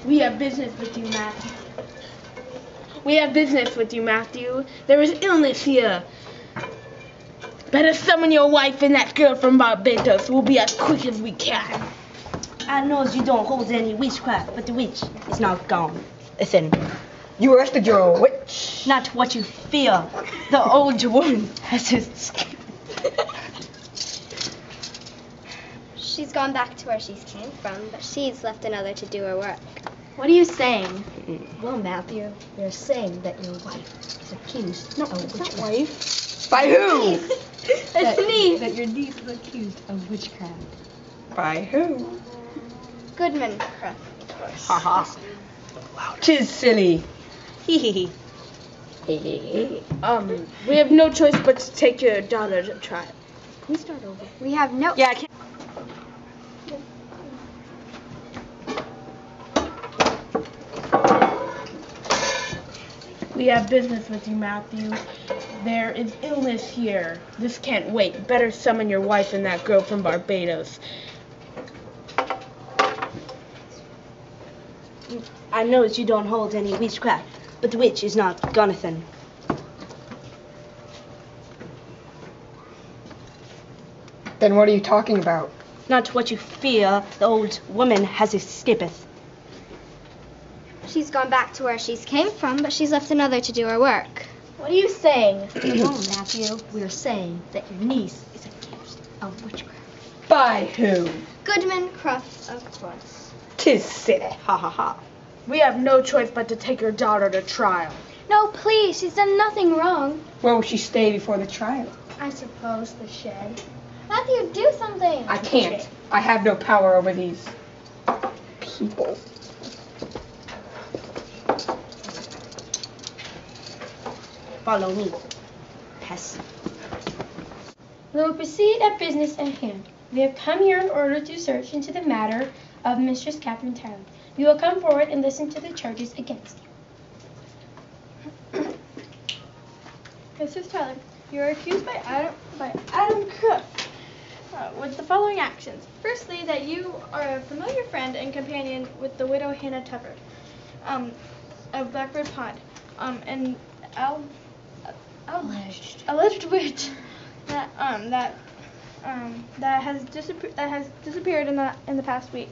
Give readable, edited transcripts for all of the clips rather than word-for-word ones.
We have business with you, Matthew. We have business with you, Matthew. There is illness here. Better summon your wife and that girl from Barbados. We'll be as quick as we can. I knows you don't hold any witchcraft, but the witch is now gone. Listen, you arrested your witch. Not what you fear. The old woman has escaped. She's gone back to where she came from, but she's left another to do her work. What are you saying? Well, Matthew, you're saying that your wife is accused of witchcraft. Wife? By who? It's me. That your niece is accused of witchcraft. By who? Goodman Cruff. Ha ha. 'Tis silly. Hee hee hee. We have no choice but to take your daughter to trial. Can we start over? We have no... Yeah, I can't. We have business with you, Matthew. There is illness here. This can't wait. Better summon your wife and that girl from Barbados. I knows you don't hold any witchcraft, but the witch is not Gonathan. Then what are you talking about? Not what you fear. The old woman has escapeth. She's gone back to where she came from, but she's left another to do her work. What are you saying? No, Matthew, we're saying that your niece is accused of witchcraft. By who? Goodman Cruff, of course. 'Tis silly. Ha ha ha. We have no choice but to take your daughter to trial. No, please, she's done nothing wrong. Where will she stay before the trial? I suppose the shed. Matthew, do something. I can't. I have no power over these people. Follow me. Pass. We will proceed at business at hand. We have come here in order to search into the matter of Mistress Catherine Tyler. You will come forward and listen to the charges against you. Mrs. Tyler, you are accused by Adam Cook with the following actions. Firstly, that you are a familiar friend and companion with the widow Hannah Tupper of Blackbird Pond, and alleged witch that has disappeared in the past week.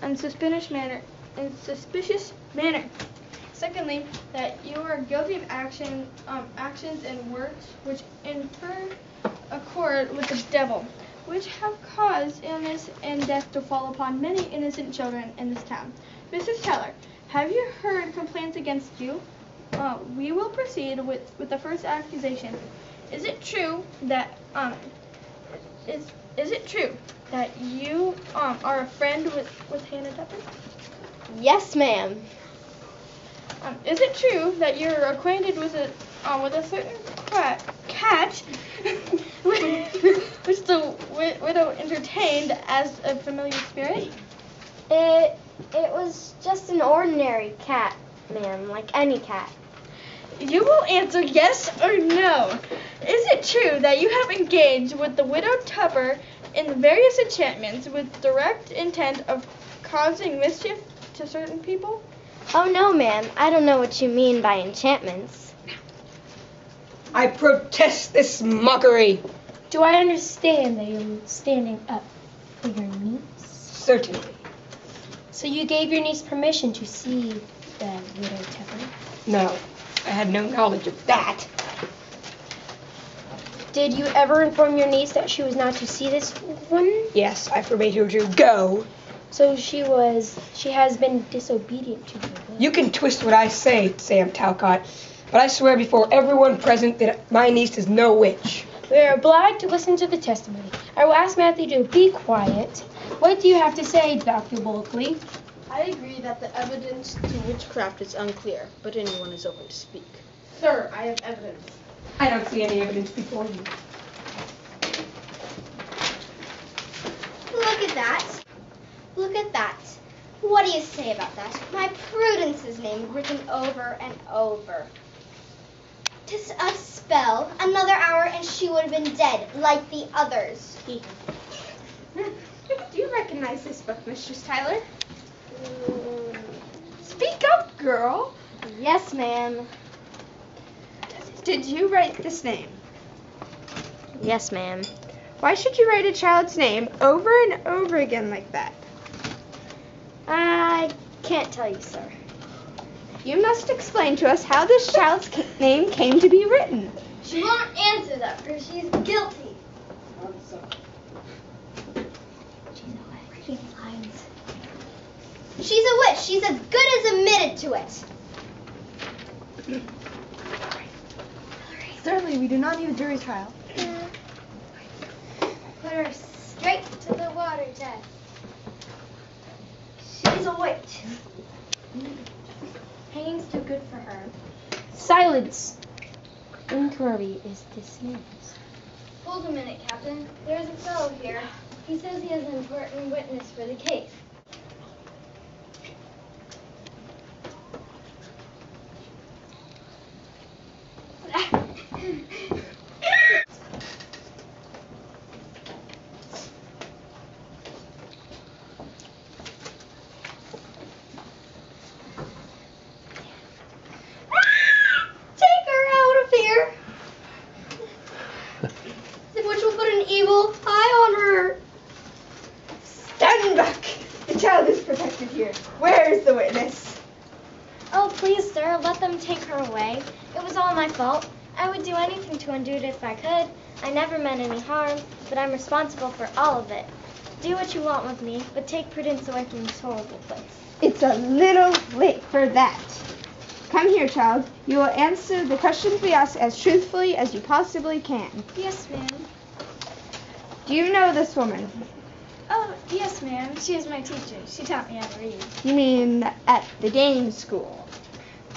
In suspicious manner. Secondly, that you are guilty of actions and works which in turn accord with the devil, which have caused illness and death to fall upon many innocent children in this town. Mrs. Teller, have you heard complaints against you? We will proceed with the first accusation. Is it true that you are a friend with Hannah Tupper? Yes, ma'am. Is it true that you're acquainted with a certain cat which the widow entertained as a familiar spirit? It was just an ordinary cat, ma'am, like any cat. You will answer yes or no. Is it true that you have engaged with the widow Tupper in various enchantments with direct intent of causing mischief to certain people? Oh, no, ma'am. I don't know what you mean by enchantments. I protest this mockery. Do I understand that you're standing up for your niece? Certainly. So you gave your niece permission to see the widow Tupper? No, I had no knowledge of that. Did you ever inform your niece that she was not to see this woman? Yes, I forbade her to go. So she has been disobedient to your will. You can twist what I say, Sam Talcott, but I swear before everyone present that my niece is no witch. We are obliged to listen to the testimony. I will ask Matthew to be quiet. What do you have to say, Dr. Bulkley? I agree that the evidence to witchcraft is unclear, but anyone is open to speak. Sir, I have evidence. I don't see any evidence before you. Look at that. Look at that. What do you say about that? My Prudence's name written over and over. Just a spell, another hour, and she would have been dead, like the others. Do you reckon recognize this book, Mistress Tyler. Speak up, girl. Yes, ma'am. Did you write this name? Yes, ma'am. Why should you write a child's name over and over again like that? I can't tell you, sir. You must explain to us how this child's name came to be written. She won't answer that, or she's guilty. She's a witch. She's as good as admitted to it. Certainly, we do not need a jury trial. Put her straight to the water test. She's a witch. Hanging's too good for her. Silence! Inquiry is dismissed. Hold a minute, Captain. There's a fellow here. He says he has an important witness for the case. Take her out of here. The witch will put an evil eye on her. Stand back! The child is protected here. Where is the witness? Oh, please, sir, let them take her away. It was all my fault. I would do anything to undo it if I could. I never meant any harm, but I'm responsible for all of it. Do what you want with me, but take Prudence away from this horrible place. It's a little late for that. Come here, child. You will answer the questions we ask as truthfully as you possibly can. Yes, ma'am. Do you know this woman? Oh, yes, ma'am. She is my teacher. She taught me how to read. You mean at the Dane School?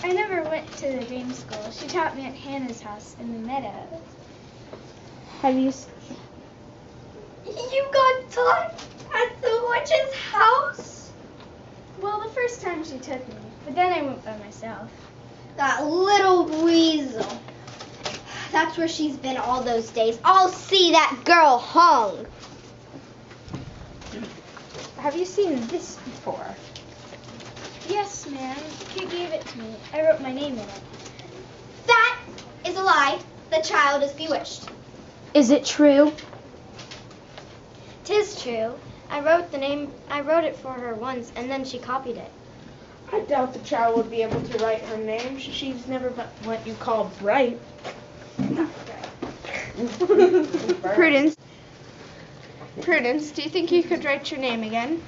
I never went to the Dame school. She taught me at Hannah's house in the meadow. Have you... You got taught at the witch's house? Well, the first time she took me, but then I went by myself. That little weasel. That's where she's been all those days. I'll see that girl hung. Have you seen this before? Yes, ma'am. The kid gave it to me. I wrote my name in it. That is a lie. The child is bewitched. Is it true? 'Tis true. I wrote it for her once, and then she copied it. I doubt the child would be able to write her name. She's never been what you call bright. Prudence. Prudence, do you think you could write your name again?